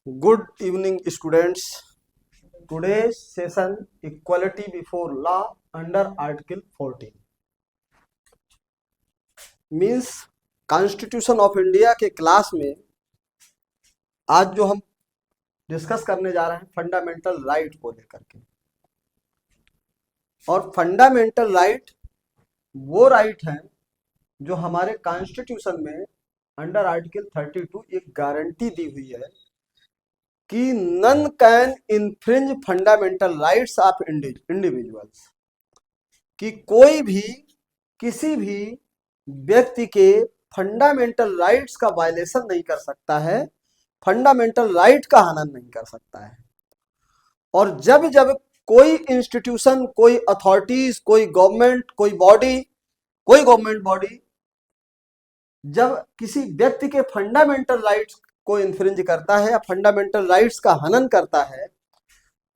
Good evening, students. Today's session equality before law under Article 14 means constitution of India के class में आज जो हम डिस्कस करने जा रहे हैं फंडामेंटल राइट को लेकर के। और फंडामेंटल राइट वो राइट है जो हमारे कॉन्स्टिट्यूशन में अंडर आर्टिकल 32 एक गारंटी दी हुई है कि none can infringe fundamental rights of individuals, कि कोई भी किसी भी व्यक्ति के फंडामेंटल राइट्स का वायलेशन नहीं कर सकता है, फंडामेंटल राइट का हनन नहीं कर सकता है। और जब जब कोई इंस्टीट्यूशन, कोई अथॉरिटीज, कोई गवर्नमेंट बॉडी जब किसी व्यक्ति के फंडामेंटल राइट्स को इन्फ्रिंज करता है या फंडामेंटल राइट्स का हनन करता है,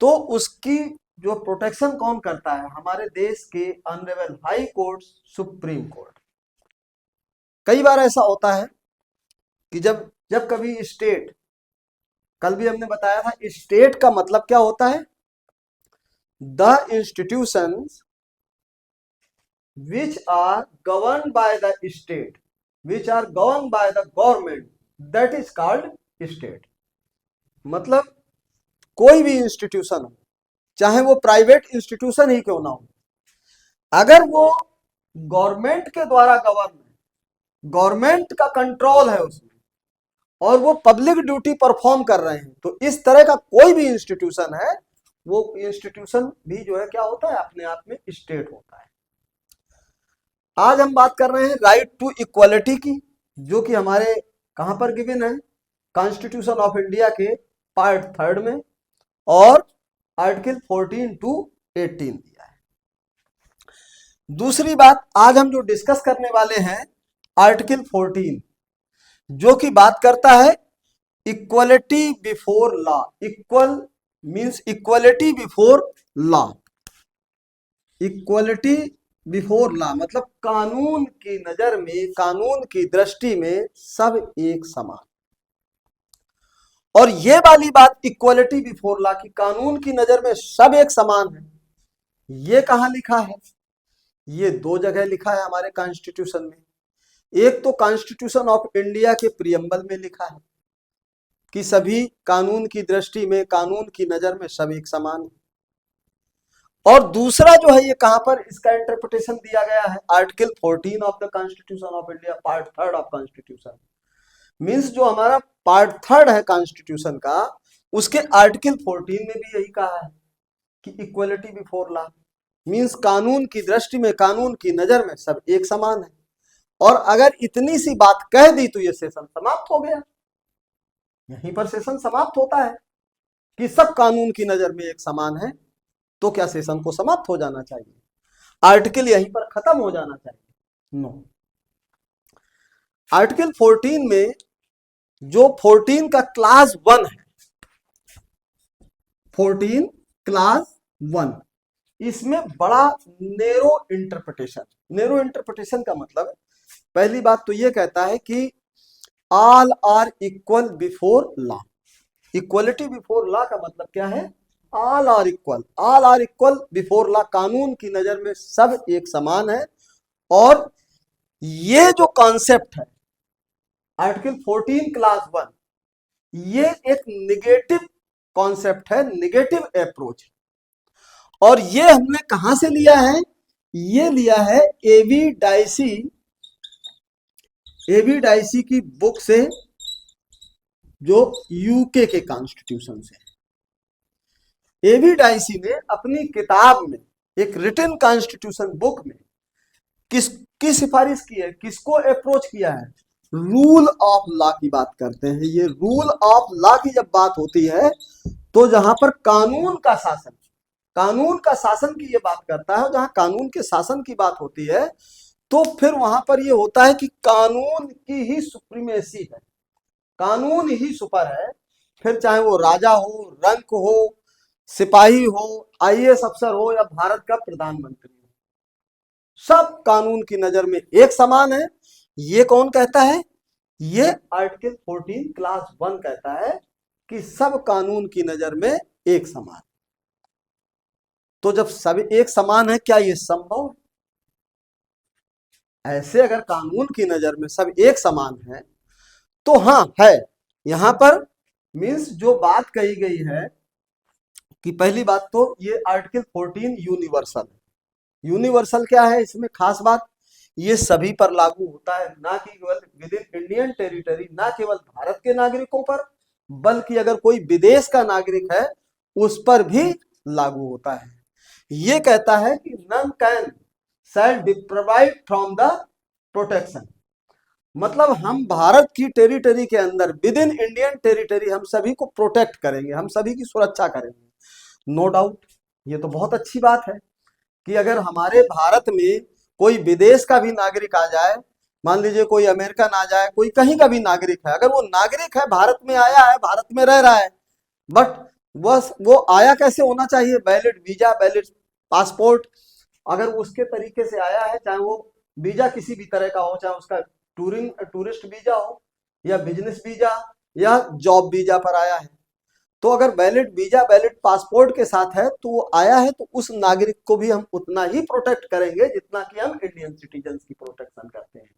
तो उसकी जो प्रोटेक्शन कौन करता है? हमारे देश के honourable high court, supreme court. कई बार ऐसा होता है कि जब कभी स्टेट, कल भी हमने बताया था स्टेट का मतलब क्या होता है? The institutions which are govern by the state, which are govern by the government, that is called state. मतलब कोई भी इंस्टीट्यूशन हो, चाहे वो प्राइवेट इंस्टीट्यूशन ही क्यों ना हो, अगर वो गवर्नमेंट के द्वारा गवर्न है, गवर्नमेंट का कंट्रोल है उसमें, और वो पब्लिक ड्यूटी परफॉर्म कर रहे हैं, तो इस तरह का कोई भी इंस्टीट्यूशन है, वो इंस्टीट्यूशन भी जो है क्या होता है? अपने आप में स्टेट होता है। आज हम बात कर रहे हैं राइट टू इक्वालिटी की, जो कि हमारे कहां पर गिवन है? कॉन्स्टिट्यूशन ऑफ इंडिया के पार्ट 3 में, और आर्टिकल 14 to 18 दिया है। दूसरी बात, आज हम जो डिस्कस करने वाले हैं आर्टिकल 14, जो कि बात करता है equality before law. Equal means equality before law. Equality before law मतलब कानून की नजर में, कानून की दृष्टि में सब एक समान। और ये वाली बात इक्वलिटी बिफोर लॉ की, कानून की नजर में सब एक समान है, ये कहां लिखा है? ये 2 जगह लिखा है हमारे कॉन्स्टिट्यूशन में। एक तो कॉन्स्टिट्यूशन ऑफ इंडिया के प्रियम्बल में लिखा है कि सभी कानून की दृष्टि में, कानून की नजर में सब एक समान है। और दूसरा जो है, ये कहां पर इसका इंटरप्रिटेशन दिया गया है? Article 14 of the constitution of India, part 3 of constitution. Means जो हमारा पार्ट 3 है कॉन्स्टिट्यूशन का, उसके आर्टिकल 14 में भी यही कहा है कि इक्वलिटी बिफोर लॉ मींस कानून की दृष्टि में, कानून की नजर में सब एक समान है। और अगर इतनी सी बात कह दी तो ये सेशन समाप्त हो गया। यहीं पर सेशन समाप्त होता है कि सब कानून की नजर में एक समान है, तो क्या सेशन को समाप्त हो जाना चाहिए? आर्टिकल यहीं पर खत्म हो जाना चाहिए? नो। आर्टिकल 14 में जो 14 का क्लास 1 है, 14 क्लास 1, इसमें बड़ा नेरो इंटरप्रिटेशन का मतलब है, पहली बात तो ये कहता है कि all are equal before law. Equality before law का मतलब क्या है? All are equal before law, कानून की नजर में सब एक समान है। और ये जो कॉन्सेप्ट है आर्टिकल 14 क्लास 1, ये एक निगेटिव कॉन्सेप्ट है, निगेटिव अप्रोच है। और ये हमने कहां से लिया है? ये लिया है एवी डाइसी की बुक से, जो यूके के कॉन्स्टिट्यूशन से। एवी डाइसी ने अपनी किताब में, एक रिटन कॉन्स्टिट्यूशन बुक में किसकी सिफारिश की है, किसको अप्रोच किया है? रूल ऑफ लॉ की बात करते हैं। ये रूल ऑफ लॉ की जब बात होती है, तो जहां पर कानून का शासन की ये बात करता है, जहां कानून के शासन की बात होती है, तो फिर वहां पर ये होता है कि कानून की ही सुप्रीमेसी है, कानून ही सुपर है। फिर चाहे वो राजा हो, रंक हो, सिपाही हो, आईएएस अफसर हो, या भारत का प्रधानमंत्री हो, सब कानून की नजर में एक समान है। ये कौन कहता है? ये आर्टिकल 14 क्लास 1 कहता है कि सब कानून की नजर में एक समान। तो जब सब एक समान है, क्या ये संभव है? ऐसे अगर कानून की नजर में सब एक समान है तो हाँ है। यहां पर मीन्स जो बात कही गई है कि पहली बात तो ये आर्टिकल 14 यूनिवर्सल है। यूनिवर्सल क्या है इसमें खास बात, ये सभी पर लागू होता है, ना कि केवल विद इन इंडियन टेरिटरी, ना केवल भारत के नागरिकों पर, बल्कि अगर कोई विदेश का नागरिक है उस पर भी लागू होता है। ये कहता है कि none can shall deprive from the protection, मतलब हम भारत की टेरिटरी के अंदर विद इन इंडियन टेरिटरी हम सभी को प्रोटेक्ट करेंगे, हम सभी की सुरक्षा करेंगे। नो डाउट, ये तो बहुत अच्छी बात है कि अगर हमारे भारत में कोई विदेश का भी नागरिक आ जाए, मान लीजिए कोई अमेरिकन आ जाए, कोई कहीं का भी नागरिक है, अगर वो नागरिक है, भारत में आया है, भारत में रह रहा है, बट बस वो आया कैसे होना चाहिए, वैलिड वीजा, वैलिड पासपोर्ट, अगर उसके तरीके से आया है, चाहे वो वीजा किसी भी तरह का हो, चाहे उसका टूरिस्ट वीजा हो या बिजनेस वीजा या जॉब वीजा पर आया है, तो अगर वैलिड वीजा, वैलिड पासपोर्ट के साथ है तो वो आया है, तो उस नागरिक को भी हम उतना ही प्रोटेक्ट करेंगे जितना कि हम इंडियन सिटीजन्स की प्रोटेक्शन करते हैं।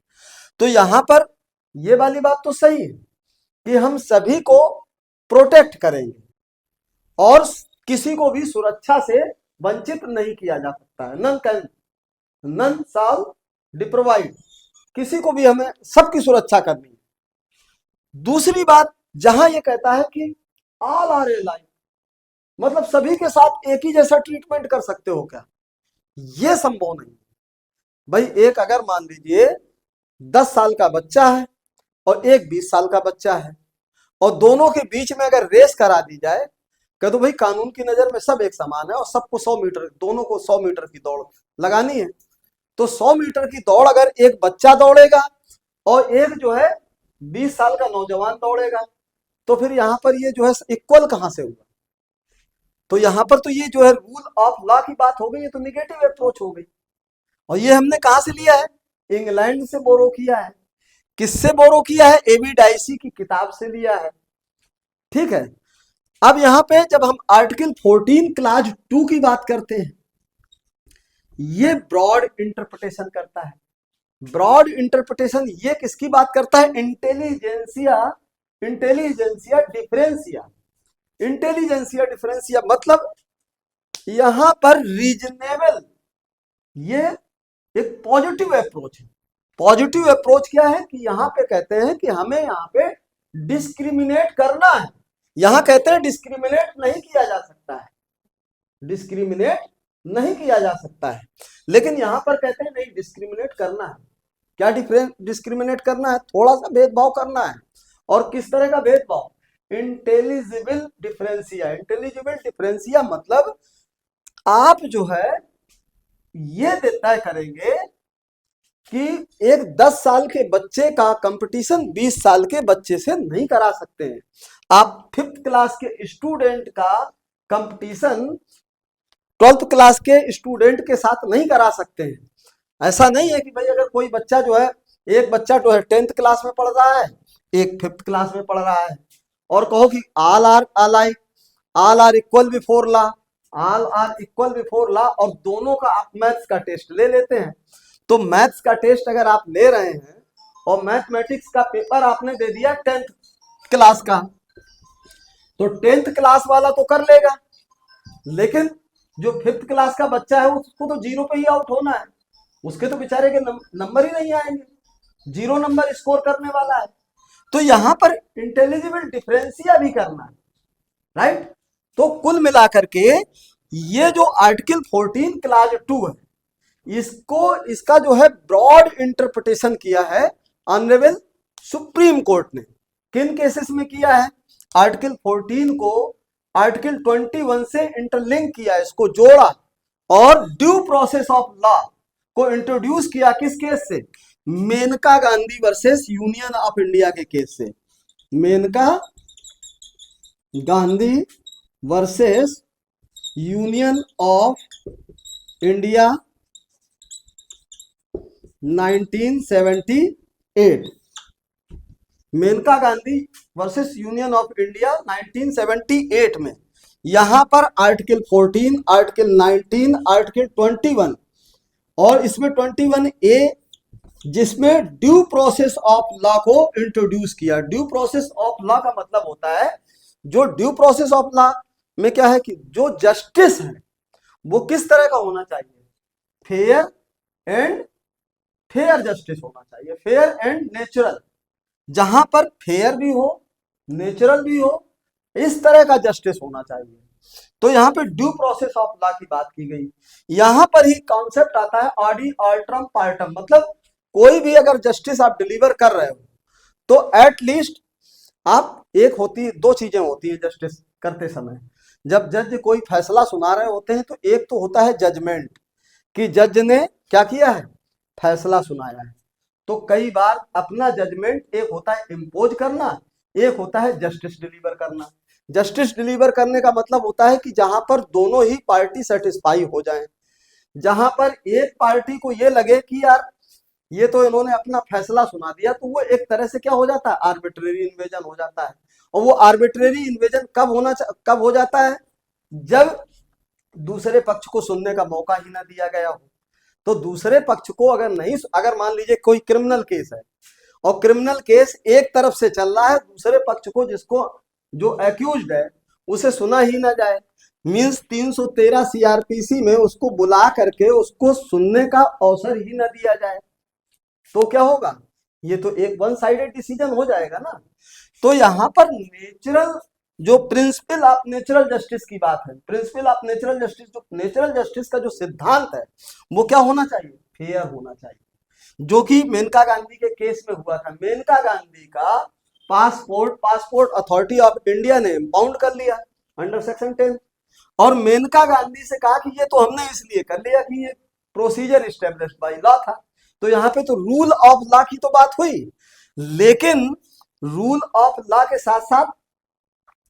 तो यहां पर ये वाली बात तो सही है कि हम सभी को प्रोटेक्ट करेंगे और किसी को भी सुरक्षा से वंचित नहीं किया जा सकता है। नन कैन, नन शाल डिप्रोवाइड, किसी को भी हमें सबकी सुरक्षा करनी है। दूसरी बात, जहां ये कहता है कि ऑल आर एलाइक, मतलब सभी के साथ एक ही जैसा ट्रीटमेंट कर सकते हो क्या, ये संभव नहीं। भाई एक अगर मान लीजिए 10 साल का बच्चा है और एक 20 साल का बच्चा है और दोनों के बीच में अगर रेस करा दी जाए, कह दो भाई कानून की नजर में सब एक समान है और सबको 100 मीटर, दोनों को 100 मीटर की दौड़ लगानी है, तो 100 मीटर की दौड़ अगर एक बच्चा दौड़ेगा और एक जो है 20 साल का नौजवान दौड़ेगा, तो फिर यहां पर ये जो है इक्वल कहां से होगा। तो यहां पर तो ये जो है रूल ऑफ लॉ की बात हो गई, ये तो निगेटिव अप्रोच हो गई। और ये हमने कहां से लिया है, इंग्लैंड से बोरो किया है। किससे बोरो किया है, एबी डाइसी की किताब से लिया है। ठीक है, अब यहां पे जब हम आर्टिकल 14 क्लाज 2 की बात करते हैं, ये ब्रॉड इंटरप्रिटेशन करता है। ब्रॉड इंटरप्रिटेशन ये किसकी बात करता है, इंटेलिजेंसिया, इंटेलिजेंसिया डिफरेंसिया, इंटेलिजेंसिया डिफरेंसिया, मतलब यहां पर रीजनेबल, ये एक पॉजिटिव अप्रोच है। पॉजिटिव अप्रोच क्या है कि यहां पे कहते हैं कि हमें यहां पे डिस्क्रिमिनेट करना है। यहां कहते हैं डिस्क्रिमिनेट नहीं किया जा सकता है, डिस्क्रिमिनेट नहीं किया जा सकता है, लेकिन यहां पर कहते हैं नहीं डिस्क्रिमिनेट करना है। क्या डिस्क्रिमिनेट करना है, थोड़ा सा भेदभाव करना है। और किस तरह का भेदभाव, इंटेलिजिबल डिफरेंसिया। इंटेलिजिबल डिफरेंसिया मतलब आप जो है ये तय करेंगे कि एक 10 साल के बच्चे का कंपटीशन 20 साल के बच्चे से नहीं करा सकते हैं। आप 5th क्लास के स्टूडेंट का कंपटीशन 12th क्लास के स्टूडेंट के साथ नहीं करा सकते हैं। ऐसा नहीं है कि भाई अगर कोई बच्चा जो है, एक बच्चा जो है 10th क्लास में पढ़ रहा है, एक 5th क्लास में पढ़ रहा है, और कहो कि all are alike, all are equal before law, all are equal before law, और दोनों का आप मैथ्स का टेस्ट ले लेते हैं। तो मैथ्स का टेस्ट अगर आप ले रहे हैं और मैथमेटिक्स का पेपर आपने दे दिया 10th क्लास का, तो 10th क्लास वाला तो कर लेगा, लेकिन जो 5th क्लास का बच्चा है उसको तो 0 पे ही आउट होना है, उसके तो बेचारे के नंबर ही नहीं आएंगे, 0 नंबर स्कोर करने वाला है। तो यहां पर इंटेलिजिबल डिफरेंसिया भी करना है, राइट। तो कुल मिलाकर के ये जो आर्टिकल 14 क्लाज 2 है, इसको, इसका जो है ब्रॉड इंटरप्रिटेशन किया है ऑनरेबल सुप्रीम कोर्ट ने। किन केसेस में किया है, आर्टिकल 14 को आर्टिकल 21 से इंटरलिंक किया, इसको जोड़ा और ड्यू प्रोसेस ऑफ लॉ को इंट्रोड्यूस किया। किस केस से, Maneka Gandhi versus union of India के केस से। Maneka Gandhi versus union of India 1978। Maneka Gandhi versus union of India 1978 में, यहां पर आर्टिकल 14, आर्टिकल 19, आर्टिकल 21 और इसमें 21A, जिसमें ड्यू प्रोसेस ऑफ लॉ को इंट्रोड्यूस किया। ड्यू प्रोसेस ऑफ लॉ का मतलब होता है, जो ड्यू प्रोसेस ऑफ लॉ में क्या है कि जो जस्टिस है वो किस तरह का होना चाहिए, फेयर जस्टिस होना चाहिए, फेयर एंड नेचुरल। जहां पर फेयर भी हो, नेचुरल भी हो, इस तरह का जस्टिस होना चाहिए। तो यहाँ पे ड्यू प्रोसेस ऑफ लॉ की बात की गई। यहां पर ही कॉन्सेप्ट आता है ऑडी ऑल्ट्रम पार्टम, मतलब कोई भी अगर जस्टिस आप डिलीवर कर रहे हो तो एट लीस्ट आप, एक होती है, दो चीजें होती है जस्टिस करते समय। जब जज कोई फैसला सुना रहे होते हैं तो एक तो होता है जजमेंट, कि जज ने क्या किया है, फैसला सुनाया है। तो कई बार अपना जजमेंट एक होता है इम्पोज करना, एक होता है जस्टिस डिलीवर करना। जस्टिस डिलीवर करने का मतलब होता है कि जहां पर दोनों ही पार्टी सेटिस्फाई हो जाएं, जहां पर एक पार्टी को ये लगे कि यार ये तो इन्होंने अपना फैसला सुना दिया, तो वो एक तरह से क्या हो जाता है, आर्बिट्रेरी इन्वेजन हो जाता है। और वो आर्बिट्रेरी इन्वेजन कब हो जाता है, जब दूसरे पक्ष को सुनने का मौका ही ना दिया गया हो। तो दूसरे पक्ष को अगर मान लीजिए कोई क्रिमिनल केस है और क्रिमिनल केस एक तरफ से चल रहा है, दूसरे पक्ष को, जिसको जो एक्यूज्ड है, उसे सुना ही ना जाए, मींस 313 सीआरपीसी में उसको बुला करके उसको सुनने का अवसर ही ना दिया जाए, तो क्या होगा, ये तो एक वन साइडेड डिसीजन हो जाएगा ना। तो यहां पर नेचुरल, जो प्रिंसिपल ऑफ नेचुरल जस्टिस की बात है, प्रिंसिपल ऑफ नेचुरल जस्टिस, जो नेचुरल जस्टिस का जो सिद्धांत है वो क्या होना चाहिए, फेयर होना चाहिए, जो कि मेनका गांधी के केस में हुआ था। मेनका गांधी का पासपोर्ट अथॉरिटी ऑफ इंडिया ने बाउंड कर लिया अंडर सेक्शन 10, और मेनका गांधी से कहा कि ये तो हमने इसलिए कर लिया कि ये प्रोसीजर इस्टेब्लिश्ड बाय लॉ था। तो यहाँ पे तो रूल ऑफ लॉ की तो बात हुई, लेकिन रूल ऑफ लॉ के साथ साथ,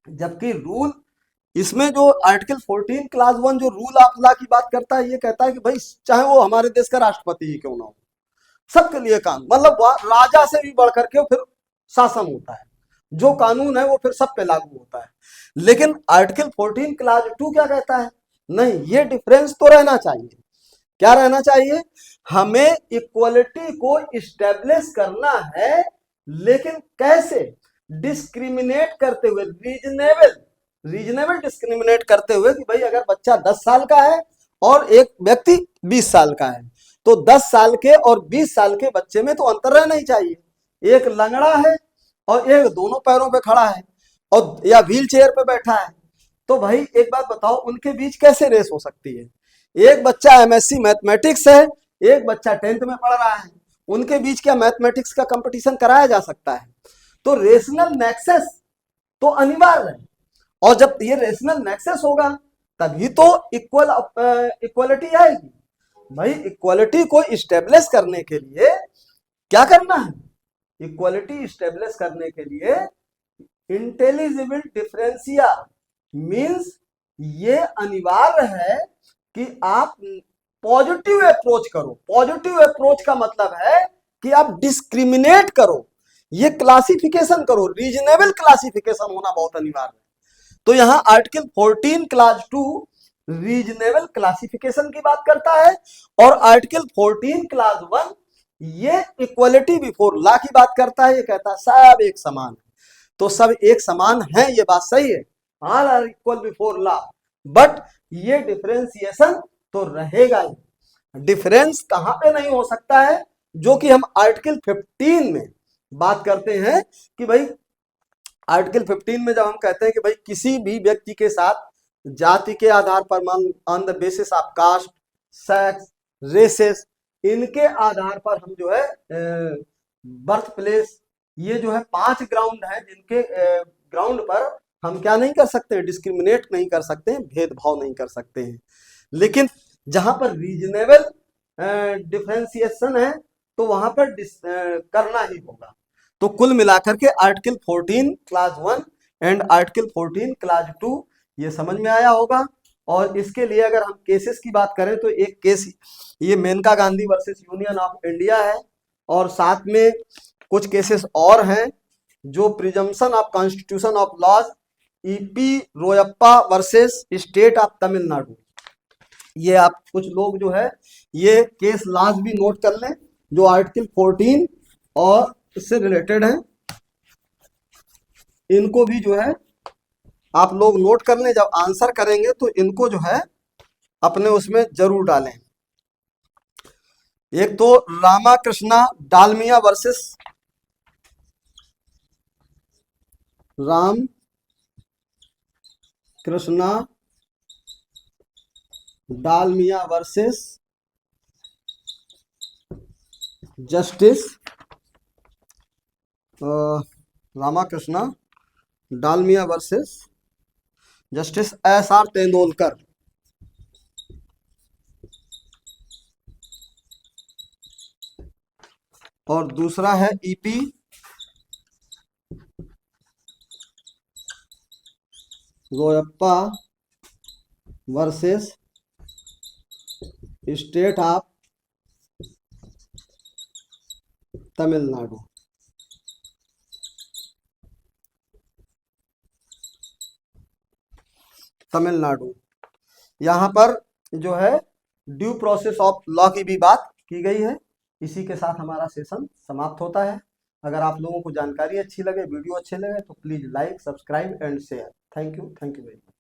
जबकि रूल, इसमें जो आर्टिकल 14 क्लास 1 जो रूल ऑफ लॉ की बात करता है, ये कहता है कि भाई चाहे वो हमारे देश का राष्ट्रपति ही क्यों ना हो, सबके लिए कानून, मतलब राजा से भी बढ़ करके फिर शासन होता है, जो कानून है वो फिर सब पे लागू होता है। लेकिन आर्टिकल 14 क्लास 2 क्या कहता है, नहीं, ये डिफरेंस तो रहना चाहिए। क्या रहना चाहिए, हमें इक्वलिटी को इस्टेब्लिश करना है, लेकिन कैसे, डिस्क्रिमिनेट करते हुए, रीजनेबल डिस्क्रिमिनेट करते हुए, कि भाई अगर बच्चा 10 साल का है और एक व्यक्ति 20 साल का है, तो 10 साल के और 20 साल के बच्चे में तो अंतर रहना ही चाहिए। एक लंगड़ा है और एक दोनों पैरों पे खड़ा है और या व्हील चेयर पे बैठा है, तो भाई एक बात बताओ, उनके बीच कैसे रेस हो सकती है। एक बच्चा एमएससी मैथमेटिक्स है, एक बच्चा 10th में पढ़ रहा है, उनके बीच क्या मैथमेटिक्स का कंपटीशन कराया जा सकता है। तो रेशनल नेक्सस तो अनिवार्य है, और जब ये रेशनल नेक्सस होगा तभी तो इक्वलिटी आएगी। भाई इक्वलिटी को इस्टेब्लिश करने के लिए क्या करना है, इक्वलिटी इस्टेब्लिश करने के लिए इंटेलिजिबल डिफरेंशिया मींस ये अनिवार्य है कि आप पॉजिटिव अप्रोच करो। पॉजिटिव अप्रोच का मतलब है कि आप डिस्क्रिमिनेट करो, ये क्लासिफिकेशन करो, रीजनेबल क्लासिफिकेशन होना बहुत अनिवार्य है। तो यहां आर्टिकल 14 क्लास 2 रीजनेबल क्लासिफिकेशन की बात करता है, और आर्टिकल 14 क्लास 1 ये इक्वलिटी बिफोर लॉ की बात करता है। ये कहता है सब एक समान है, तो सब एक समान है, ये बात सही है, all are equal before law, but ये डिफरेंशिएशन तो रहेगा ही। डिफरेंस कहां पे नहीं हो सकता है, जो कि हम आर्टिकल 15 में बात करते हैं कि भाई आर्टिकल 15 में जब हम कहते हैं कि भाई किसी भी व्यक्ति के साथ जाति के आधार पर, on the basis of caste, sex, races, इनके आधार पर हम जो है बर्थ प्लेस, ये जो है 5 ग्राउंड है, जिनके ग्राउंड पर हम क्या नहीं कर सकते, डिस्क्रिमिनेट नहीं कर सकते, भेदभाव नहीं कर सकते हैं। लेकिन जहां पर रीजनेबल डिफरेंशिएशन है तो वहां पर करना ही होगा। तो कुल मिलाकर के article 14 class 1 and article 14 class 2 ये समझ में आया होगा। और इसके लिए अगर हम केसेस की बात करें तो एक केस ये Maneka Gandhi versus union of India है, और साथ में कुछ केसेस और हैं जो presumption of constitution of laws E P Royappa versus state of Tamil Nadu. ये आप कुछ लोग जो है ये केस लॉज भी नोट कर लें जो आर्टिकल 14 और इससे रिलेटेड है, इनको भी जो है आप लोग नोट कर लें। जब आंसर करेंगे तो इनको जो है अपने उसमें जरूर डालें। एक तो Ramakrishna Dalmia versus Ram Krishna Dalmia versus justice Ramakrishna Dalmia versus justice S R. Tendulkar. और दूसरा है E P Royappa versus state of Tamil Nadu. Tamil Nadu यहाँ पर जो है ड्यू प्रोसेस ऑफ लॉ की भी बात की गई है। इसी के साथ हमारा सेशन समाप्त होता है। अगर आप लोगों को जानकारी अच्छी लगे, वीडियो अच्छे लगे तो please like, subscribe and share. Thank you very much.